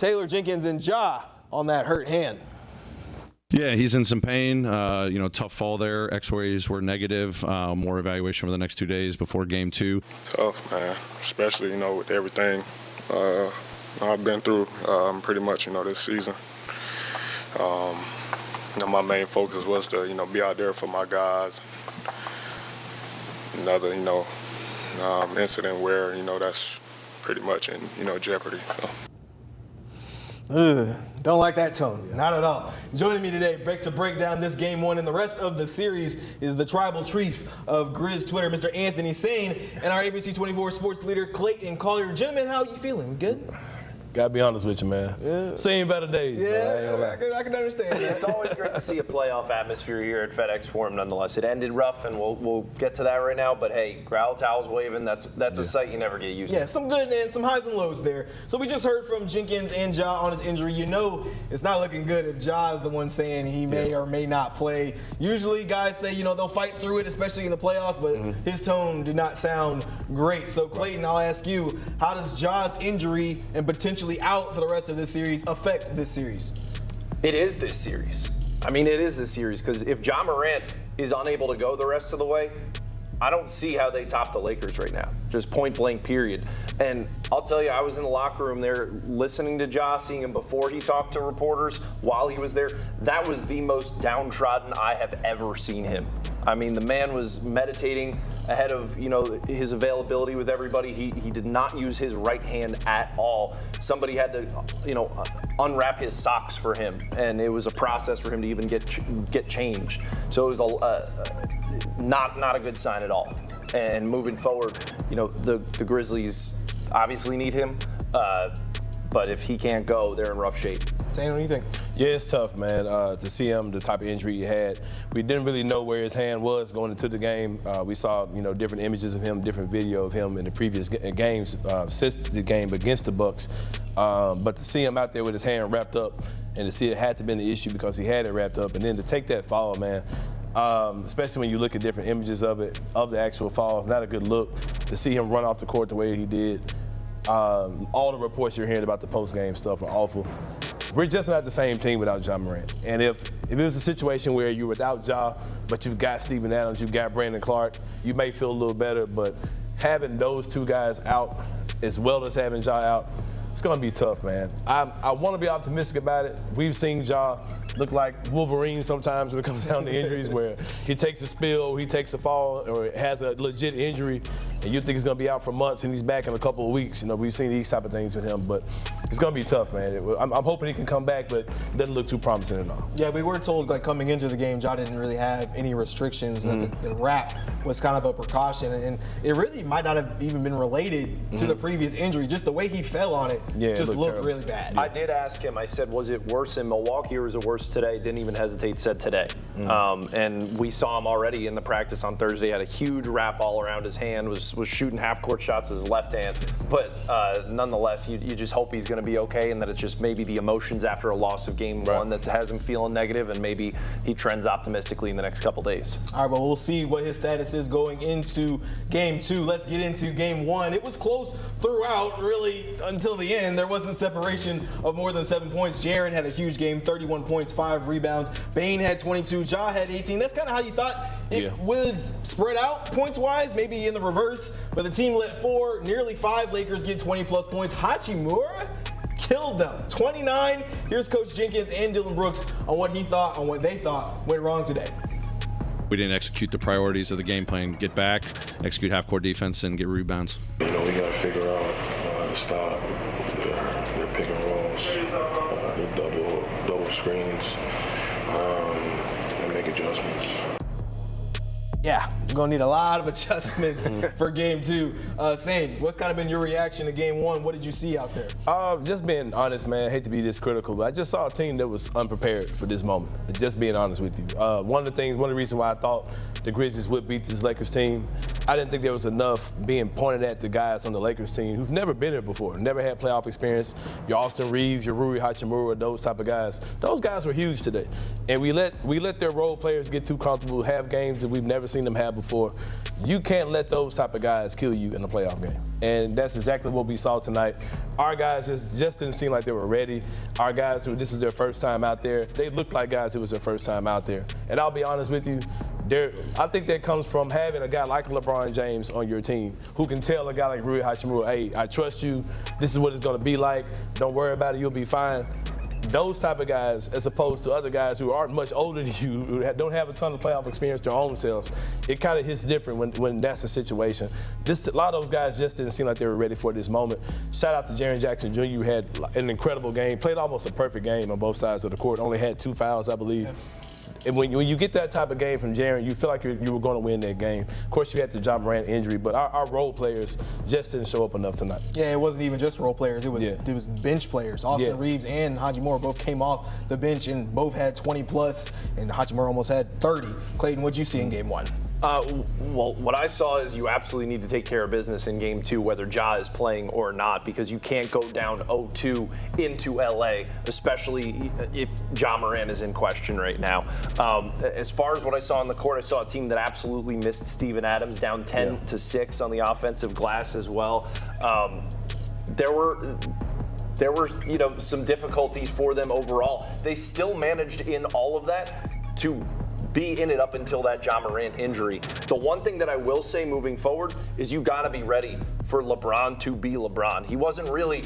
Taylor Jenkins and Ja on that hurt hand. Yeah, he's in some pain. Tough fall there. X-rays were negative. More evaluation over the next 2 days before game 2. Tough, man. Especially, with everything I've been through pretty much, this season. My main focus was to, be out there for my guys. Another, incident where, that's pretty much in, jeopardy. So. Don't like that tone. Not at all. Joining me today to break down this game 1 and the rest of the series is the tribal chief of Grizz Twitter, Mr. Anthony Sane, and our ABC 24 sports leader, Clayton Collier. Gentlemen, how are you feeling? We good? Gotta be honest with you, man. Yeah. Seen better days. Yeah, I can understand that. It's always great to see a playoff atmosphere here at FedEx Forum. Nonetheless, it ended rough, and we'll get to that right now. But hey, growl towels waving. That's a sight you never get used to. Yeah, some good and some highs and lows there. So we just heard from Jenkins and Ja on his injury. It's not looking good if Ja is the one saying he may or may not play. Usually, guys say they'll fight through it, especially in the playoffs. But his tone did not sound great. So Clayton, I'll ask you, how does Ja's injury and potentially out for the rest of this series affect this series? It is this series. It is this series because if Ja Morant is unable to go the rest of the way, I don't see how they top the Lakers right now. Just point blank, period. And I'll tell you, I was in the locker room there listening to Ja, seeing him before he talked to reporters, while he was there. That was the most downtrodden I have ever seen him. The man was meditating ahead of his availability with everybody. He did not use his right hand at all. Somebody had to unwrap his socks for him, and it was a process for him to even get changed. So it was not a good sign at all. And moving forward, the Grizzlies obviously need him, but if he can't go, they're in rough shape. Same, what do you think? Yeah, it's tough, man, to see him, the type of injury he had. We didn't really know where his hand was going into the game. We saw, different images of him, different video of him in the previous games since the game against the Bucks. But to see him out there with his hand wrapped up and to see it had to be the issue because he had it wrapped up, and then to take that fall, man, especially when you look at different images of the actual fall, it's not a good look to see him run off the court the way he did. All the reports you're hearing about the post-game stuff are awful. We're just not the same team without Ja Morant. And if it was a situation where you're without Ja, but you've got Steven Adams, you've got Brandon Clark, you may feel a little better, but having those two guys out as well as having Ja out, it's going to be tough, man. I want to be optimistic about it. We've seen Ja look like Wolverine sometimes when it comes down to injuries where he takes a spill, he takes a fall, or has a legit injury, and you think he's going to be out for months and he's back in a couple of weeks. We've seen these type of things with him, but it's going to be tough, man. I'm hoping he can come back, but it doesn't look too promising at all. Yeah, we were told coming into the game, Ja didn't really have any restrictions. The wrap was kind of a precaution, and it really might not have even been related to the previous injury. Just the way he fell on it just looked terrible. Really bad. I did ask him, I said, was it worse in Milwaukee or was it worse today? Didn't even hesitate, said today. And we saw him already in the practice on Thursday, had a huge wrap all around his hand, was shooting half-court shots with his left hand. But nonetheless, you just hope he's going to be okay and that it's just maybe the emotions after a loss of game 1 that has him feeling negative, and maybe he trends optimistically in the next couple days. All right, but we'll see what his status is going into game 2. Let's get into game 1. It was close throughout, really, until the end. There wasn't separation of more than 7 points. Jaren had a huge game, 31 points, 5 rebounds. Bane had 22. Ja had 18. That's kind of how you thought it would spread out points-wise, maybe in the reverse. But the team let 4, nearly 5 Lakers get 20-plus points. Hachimura killed them. 29. Here's Coach Jenkins and Dylan Brooks on what they thought went wrong today. We didn't execute the priorities of the game plan. Get back, execute half-court defense, and get rebounds. We got to figure out how to stop their pick and rolls, their double screens, and make adjustments. Yeah, we're going to need a lot of adjustments for game 2. Sane, what's kind of been your reaction to game 1? What did you see out there? Just being honest, man, I hate to be this critical, but I just saw a team that was unprepared for this moment. Just being honest with you. One of the reasons why I thought the Grizzlies would beat this Lakers team, I didn't think there was enough being pointed at the guys on the Lakers team who've never been here before, never had playoff experience. Your Austin Reeves, your Rui Hachimura, those type of guys. Those guys were huge today. And we let their role players get too comfortable, have games that we've never seen them have before. You can't let those type of guys kill you in a playoff game. And that's exactly what we saw tonight. Our guys just didn't seem like they were ready. Our guys who this is their first time out there, they looked like guys who was their first time out there. And I'll be honest with you, I think that comes from having a guy like LeBron James on your team who can tell a guy like Rui Hachimura, hey, I trust you. This is what it's going to be like. Don't worry about it. You'll be fine. Those type of guys, as opposed to other guys who aren't much older than you, who don't have a ton of playoff experience their own selves, it kind of hits different when that's the situation. Just a lot of those guys just didn't seem like they were ready for this moment. Shout out to Jaren Jackson Jr., who had an incredible game, played almost a perfect game on both sides of the court, only had 2 fouls, I believe. And when you get that type of game from Jaren, you feel like you were going to win that game. Of course, you had the Ja Morant injury, but our role players just didn't show up enough tonight. Yeah, it wasn't even just role players. It was bench players. Austin Reeves and Hachimura both came off the bench and both had 20+, and Hachimura almost had 30. Clayton, what'd you see in Game 1? Well, what I saw is you absolutely need to take care of business in Game 2, whether Ja is playing or not, because you can't go down 0-2 into LA, especially if Ja Morant is in question right now. As far as what I saw on the court, I saw a team that absolutely missed Steven Adams, down 10-6 on the offensive glass as well. There were some difficulties for them overall. They still managed in all of that to be in it up until that Ja Morant injury. The one thing that I will say moving forward is you got to be ready for LeBron to be LeBron. He wasn't really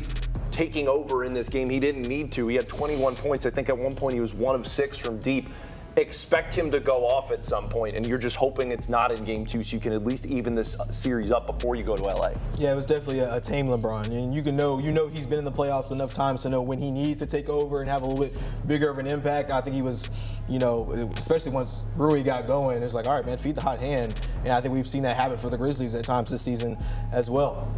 taking over in this game. He didn't need to. He had 21 points. I think at one point he was 1 of 6 from deep. Expect him to go off at some point, and you're just hoping it's not in Game 2 so you can at least even this series up before you go to LA. Yeah, it was definitely a tame LeBron, and you know he's been in the playoffs enough times to know when he needs to take over and have a little bit bigger of an impact. I think he was, especially once Rui got going, it's like, all right, man, feed the hot hand, and I think we've seen that happen for the Grizzlies at times this season as well.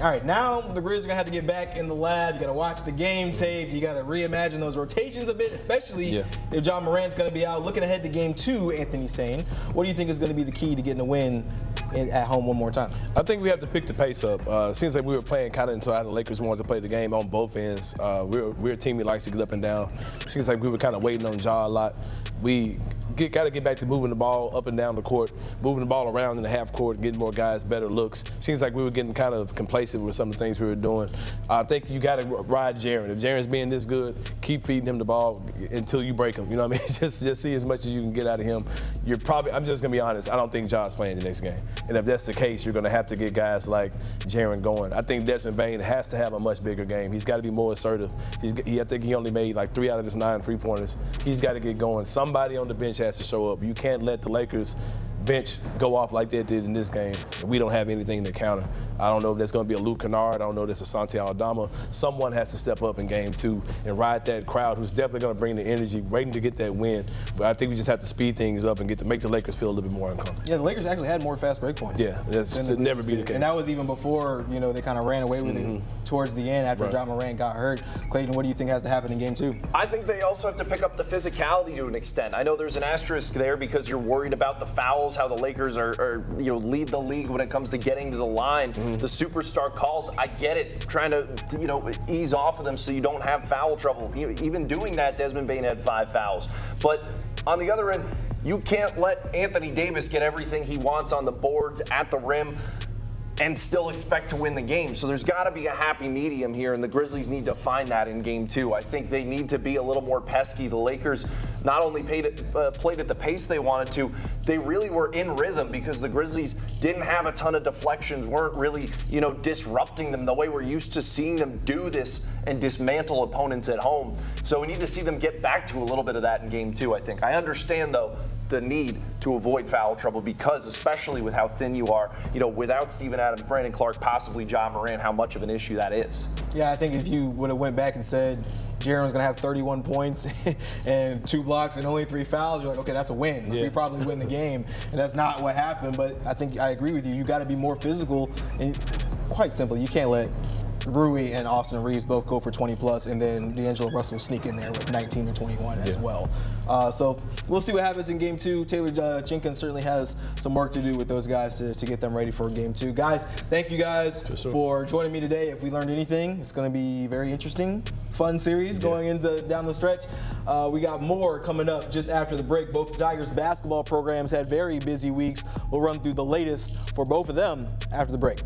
All right, now the Grizzlies are going to have to get back in the lab. You got to watch the game tape. You got to reimagine those rotations a bit, especially if Ja Morant's going to be out. Looking ahead to Game 2, Anthony's saying, what do you think is going to be the key to getting a win at home one more time? I think we have to pick the pace up. It seems like we were playing kind of until the Lakers wanted to play the game on both ends. We're a team that likes to get up and down. It seems like we were kind of waiting on Ja a lot. We got to get back to moving the ball up and down the court, moving the ball around in the half court, getting more guys better looks. Seems like we were getting kind of complacent with some of the things we were doing. I think you got to ride Jaren. If Jaren's being this good, keep feeding him the ball until you break him. You know what I mean? Just see as much as you can get out of him. I'm just going to be honest, I don't think Ja's playing the next game. And if that's the case, you're going to have to get guys like Jaren going. I think Desmond Bane has to have a much bigger game. He's got to be more assertive. I think he only made like 3 out of his 9 3-pointers. He's got to get going. Somebody on the bench has to show up. You can't let the Lakers bench go off like they did in this game. We don't have anything to counter. I don't know if that's going to be a Luke Kennard. I don't know if that's a Santi Aldama. Someone has to step up in Game 2 and ride that crowd who's definitely going to bring the energy, waiting to get that win. But I think we just have to speed things up and make the Lakers feel a little bit more uncomfortable. Yeah, the Lakers actually had more fast break points. Yeah, that should never be the case. And that was even before, they kind of ran away with it towards the end after Ja Morant got hurt. Clayton, what do you think has to happen in Game 2? I think they also have to pick up the physicality to an extent. I know there's an asterisk there because you're worried about the fouls, how the Lakers are lead the league when it comes to getting to the line. The superstar calls, I get it, trying to ease off of them so you don't have foul trouble. Even doing that, Desmond Bane had 5 fouls. But on the other end, you can't let Anthony Davis get everything he wants on the boards at the rim and still expect to win the game. So there's got to be a happy medium here, and the Grizzlies need to find that in Game 2. I think they need to be a little more pesky. The Lakers not only played at the pace they wanted to, they really were in rhythm because the Grizzlies didn't have a ton of deflections, weren't really, disrupting them the way we're used to seeing them do this and dismantle opponents at home. So we need to see them get back to a little bit of that in Game 2, I think. I understand, though, the need to avoid foul trouble because, especially with how thin you are, without Steven Adams, Brandon Clark, possibly Ja Morant, how much of an issue that is. Yeah, I think if you would have went back and said Jaren was going to have 31 points and 2 blocks and only 3 fouls, you're like, okay, that's a win. Like, we probably win the game, and that's not what happened. But I think I agree with you. You got to be more physical, and it's quite simple. You can't let Rui and Austin Reeves both go for 20 plus, and then D'Angelo Russell sneak in there with 19 or 21 as well. So we'll see what happens in game 2. Taylor Jenkins certainly has some work to do with those guys to get them ready for game 2. Guys, thank you guys for joining me today. If we learned anything, it's going to be very interesting, fun series going into down the stretch. We got more coming up just after the break. Both Tigers basketball programs had very busy weeks. We'll run through the latest for both of them after the break.